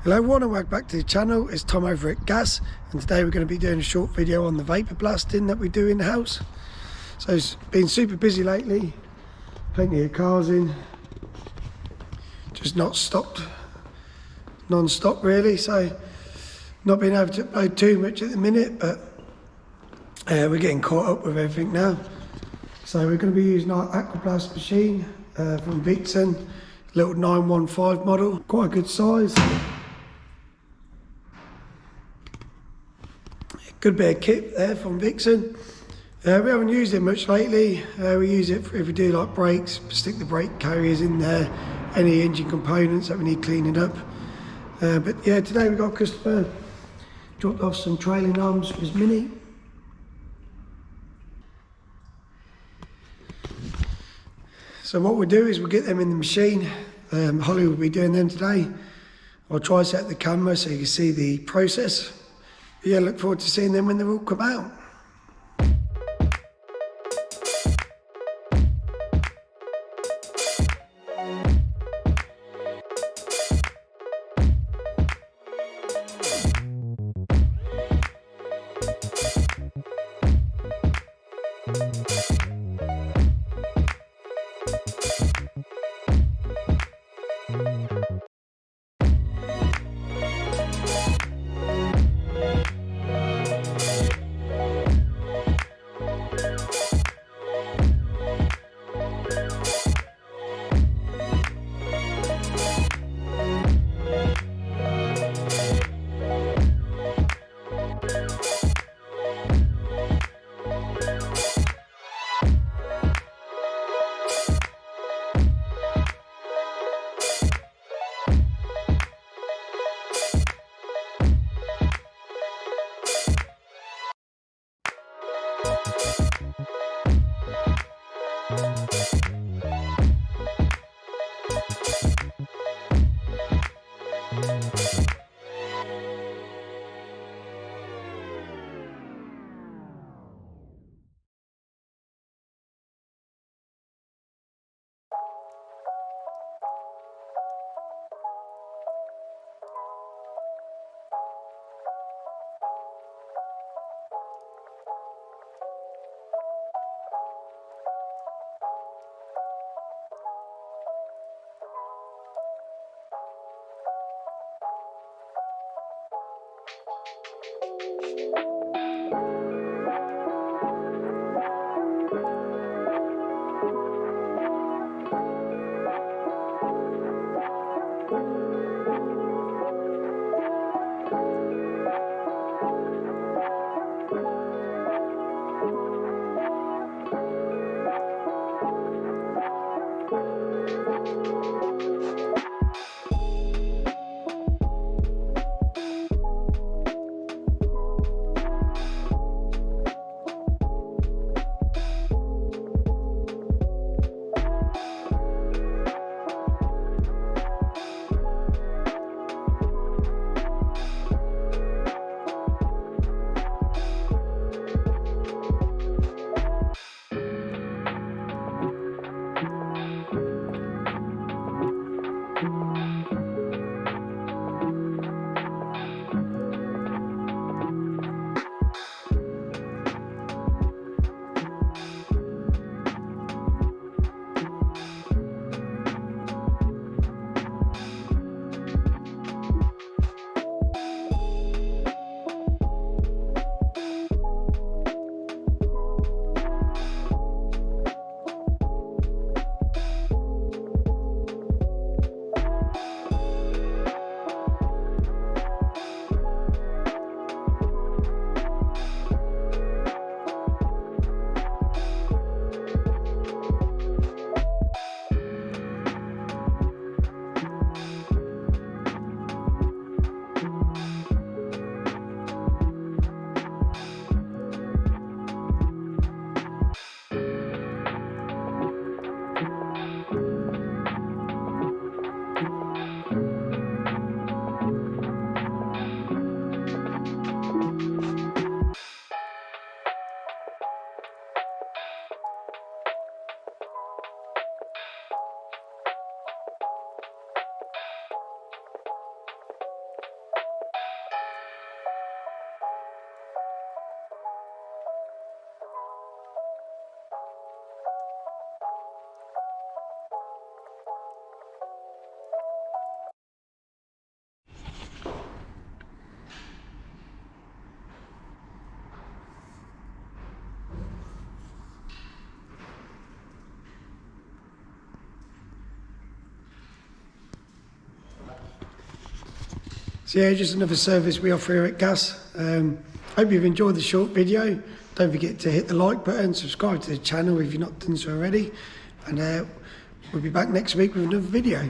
Hello everyone and welcome back to the channel. It's Tom over at Gas, and today we're going to be doing a short video on the vapour blasting that we do in the house. So it's been super busy lately, plenty of cars in, just not stopped, non-stop really, so not being able to upload too much at the minute, but we're getting caught up with everything now. So we're going to be using our Aqua machine from Vixen, little 915 model, quite a good size. Good bit of kit there from Vixen. We haven't used it much lately. We use it for if we do like brakes, stick the brake carriers in there, any engine components that we need cleaning up. But yeah, today we got a customer, dropped off some trailing arms for his Mini. So what we'll do is we'll get them in the machine. Holly will be doing them today. I'll try to set the camera so you can see the process. Yeah, look forward to seeing them when they all come out. So yeah, just another service we offer here at Gas. Hope you've enjoyed the short video. Don't forget to hit the like button, subscribe to the channel if you've not done so already, and we'll be back next week with another video.